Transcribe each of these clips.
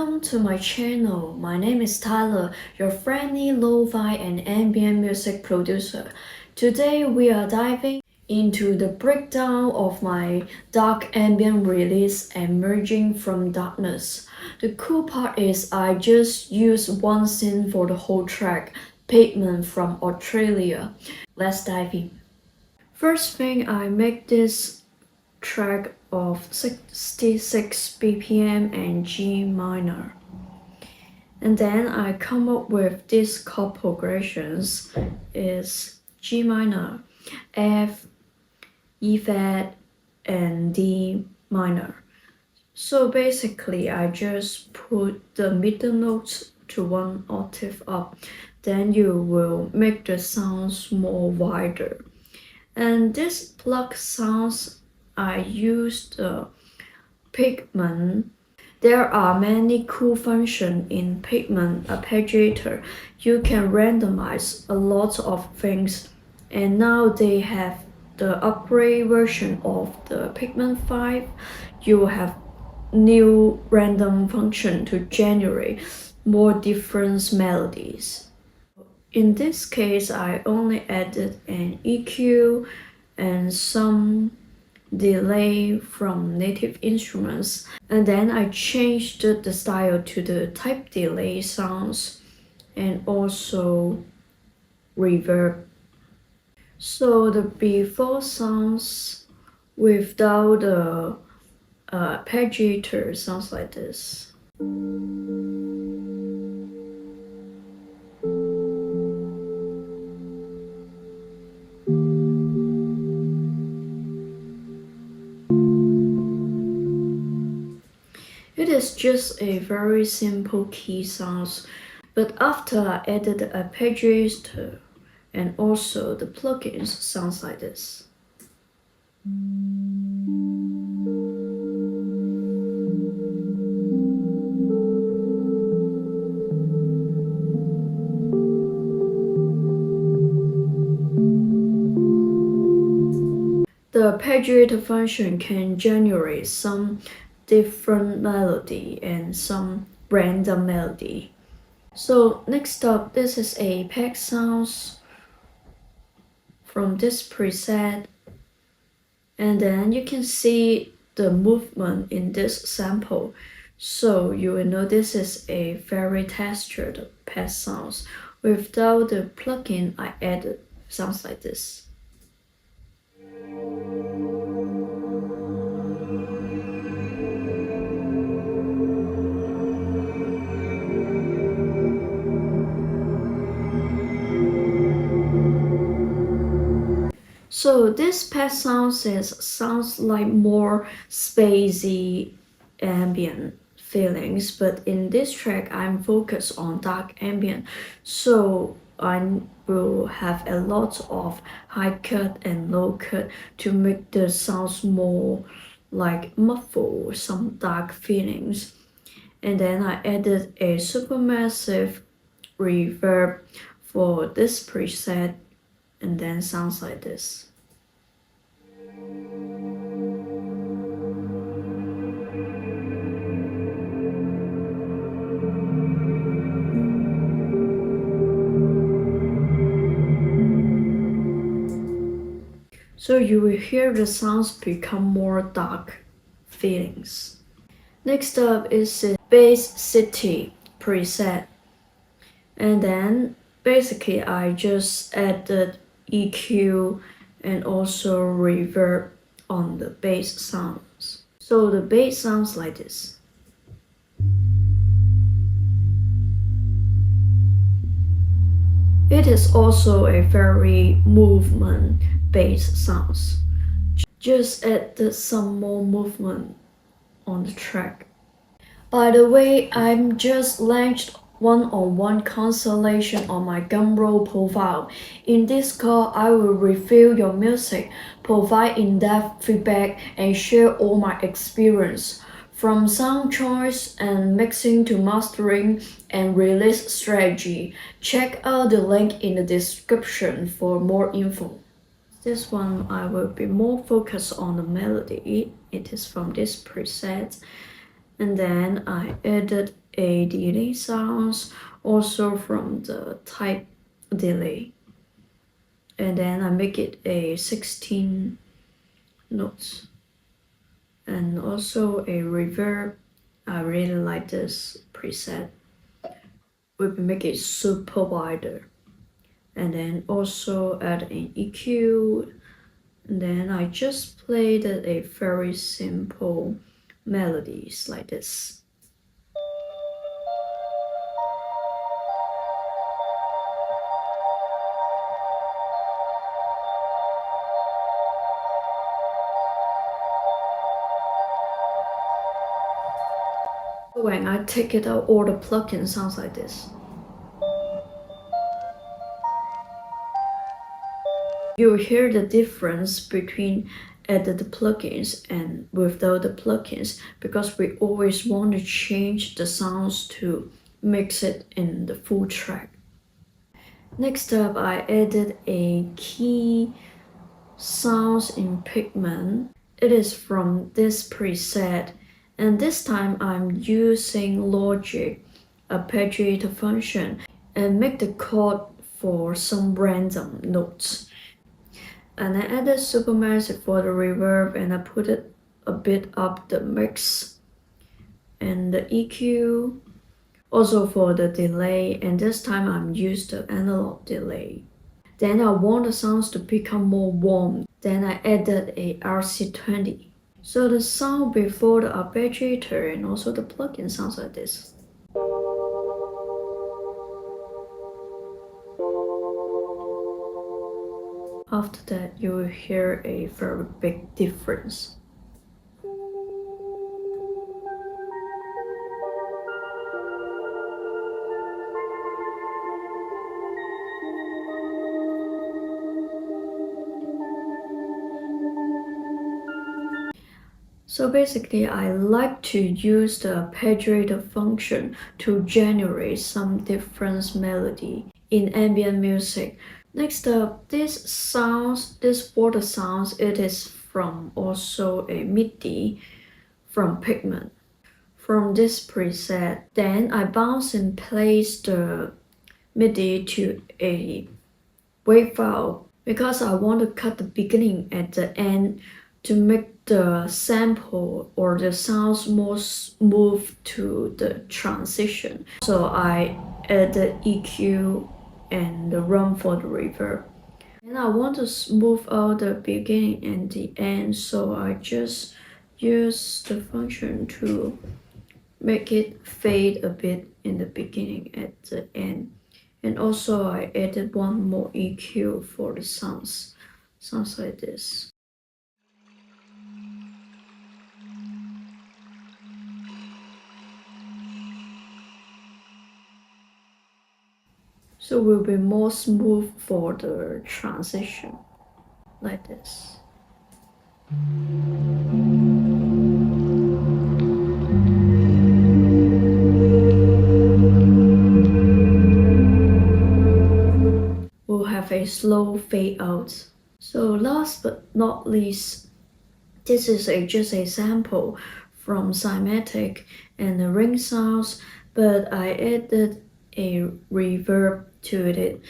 Welcome to my channel. My name is Tyler, your friendly lo-fi and ambient music producer. Today we are diving into the breakdown of my dark ambient release Emerging from Darkness. The cool part is I just use one synth for the whole track, Pigments from Arturia. Let's dive in. First thing, I make this track of 66 BPM and G minor. And then I come up with these chord progressions is G minor, F, E flat, and D minor. So basically I just put the middle notes to one octave up. Then you will make the sounds more wider. And this plug sounds, I used the Pigment. There are many cool functions in Pigment arpeggiator. You can randomize a lot of things, and now they have the upgrade version of the Pigment 5. You have new random function to generate more different melodies. In this case, I only added an EQ and some delay from native instruments, and then I changed the style to the type delay sounds and also reverb. So the before sounds without the arpeggiator sounds like this. It is just a very simple key sounds, but after I added the arpeggiator and also the plugins sounds like this. The arpeggiator function can generate some different melody and some random melody. So next up, this is a pack sounds from this preset, and then you can see the movement in this sample, so you will know this is a very textured pack sounds. Without the plugin I added, sounds like this. So this pet sounds like more spacey ambient feelings, but in this track I'm focused on dark ambient, so I will have a lot of high cut and low cut to make the sounds more like muffled, some dark feelings. And then I added a supermassive reverb for this preset, and then sounds like this. So you will hear the sounds become more dark feelings. Next up is the Bass City preset. And then basically I just added EQ and also reverb on the bass sounds. So the bass sounds like this. It is also a very movement bass sounds. Just added some more movement on the track. By the way, I'm just launched one-on-one consultation on my Gumroad profile. In this call, I will review your music, provide in-depth feedback, and share all my experience, from sound choice and mixing to mastering and release strategy. Check out the link in the description for more info. This one I will be more focused on the melody. It is from this preset. And then I added a delay sounds also from the type delay. And then I make it a 16 notes. And also a reverb. I really like this preset. We make it super wider. And then also add an EQ. And then I just played a very simple melodies like this. When I take it out, all the plugins sounds like this. You hear the difference between added plugins and without the plugins because we always want to change the sounds to mix it in the full track. Next up, I added a key sounds in Pigment. It is from this preset, and this time I'm using Logic arpeggiator function and make the chord for some random notes. And I added Supermassive for the reverb and I put it a bit up the mix. And the EQ, also for the delay, and this time I'm used the analog delay. Then I want the sounds to become more warm. Then I added a RC20. So the sound before the arpeggiator and also the plugin sounds like this. After that, you will hear a very big difference. So basically, I like to use the arpeggiator function to generate some different melody in ambient music. Next up, this water sounds, it is from also a MIDI from Pigment. From this preset, then I bounce and place the MIDI to a wave file because I want to cut the beginning at the end to make the sample or the sounds more smooth to the transition. So I added EQ and the run for the reverb. And I want to smooth out the beginning and the end, so I just use the function to make it fade a bit in the beginning at the end. And also I added one more EQ for the sounds like this. So will be more smooth for the transition, like this. We'll have a slow fade out. So last but not least, this is just a sample from Cymatic and the ring sounds, but I added a reverb to it.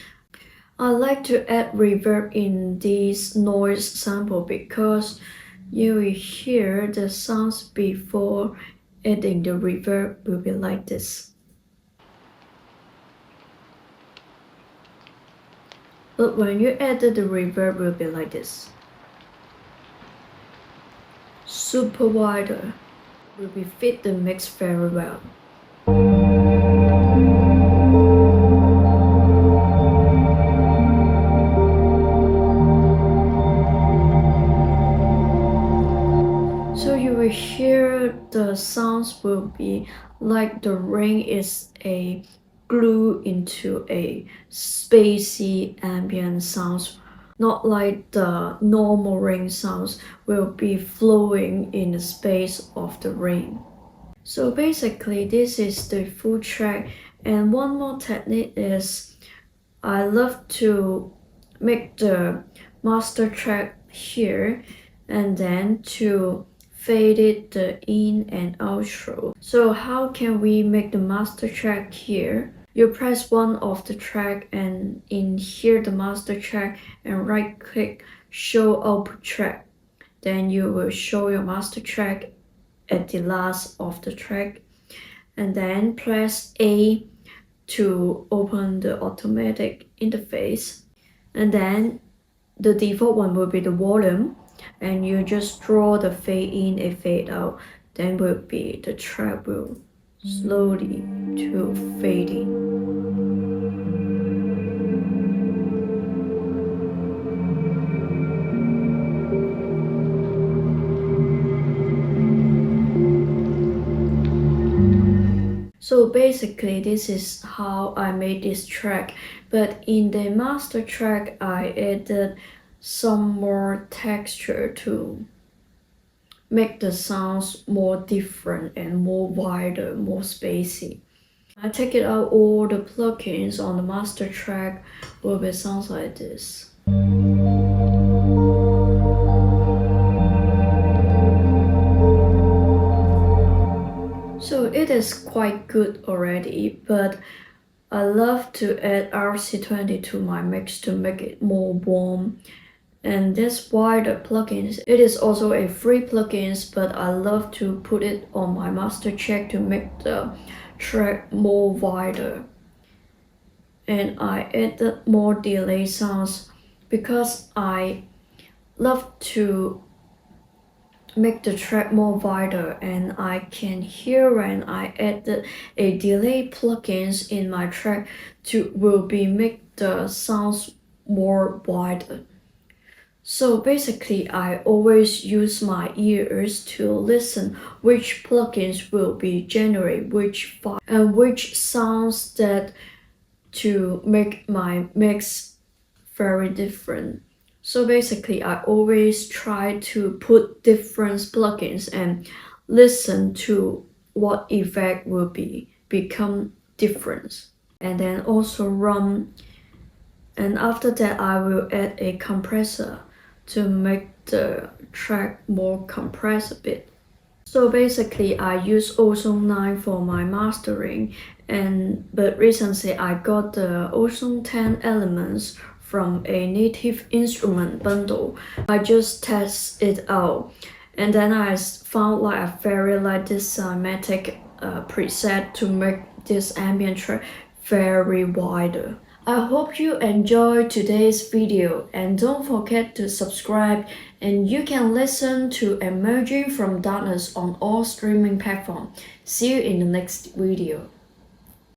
I like to add reverb in this noise sample because you will hear the sounds before adding the reverb will be like this. But when you add the reverb will be like this. Super wider will be fit the mix very well. So you will hear the sounds will be like the rain is a glue into a spacey ambient sounds, not like the normal rain sounds will be flowing in the space of the rain. So basically this is the full track, and one more technique is I love to make the master track here and then to faded the in and outro. So how can we make the master track here? You press one of the track and in here the master track and right click show output track. Then you will show your master track at the last of the track. And then press A to open the automatic interface. And then the default one will be the volume. And you just draw the fade in and fade out. Then will be the track will slowly to fade in. So basically this is how I made this track, but in the master track I added some more texture to make the sounds more different and more wider, more spacey. I take it out, all the plugins on the master track will be sounds like this. So it is quite good already, but I love to add RC20 to my mix to make it more warm. And that's why the plugins, it is also a free plugins, but I love to put it on my master track to make the track more wider. And I added more delay sounds because I love to make the track more wider, and I can hear when I added a delay plugins in my track to will be make the sounds more wider. So basically I always use my ears to listen which plugins will be generate which file and which sounds that to make my mix very different. So basically I always try to put different plugins and listen to what effect will become different, and then also run, and after that I will add a compressor to make the track more compressed a bit. So basically I use Ozone 9 for my mastering, but recently I got the Ozone 10 elements from a native instrument bundle. I just test it out, and then I found like I very like this cinematic preset to make this ambient track very wider. I hope you enjoyed today's video, and don't forget to subscribe, and you can listen to Emerging from Darkness on all streaming platforms. See you in the next video.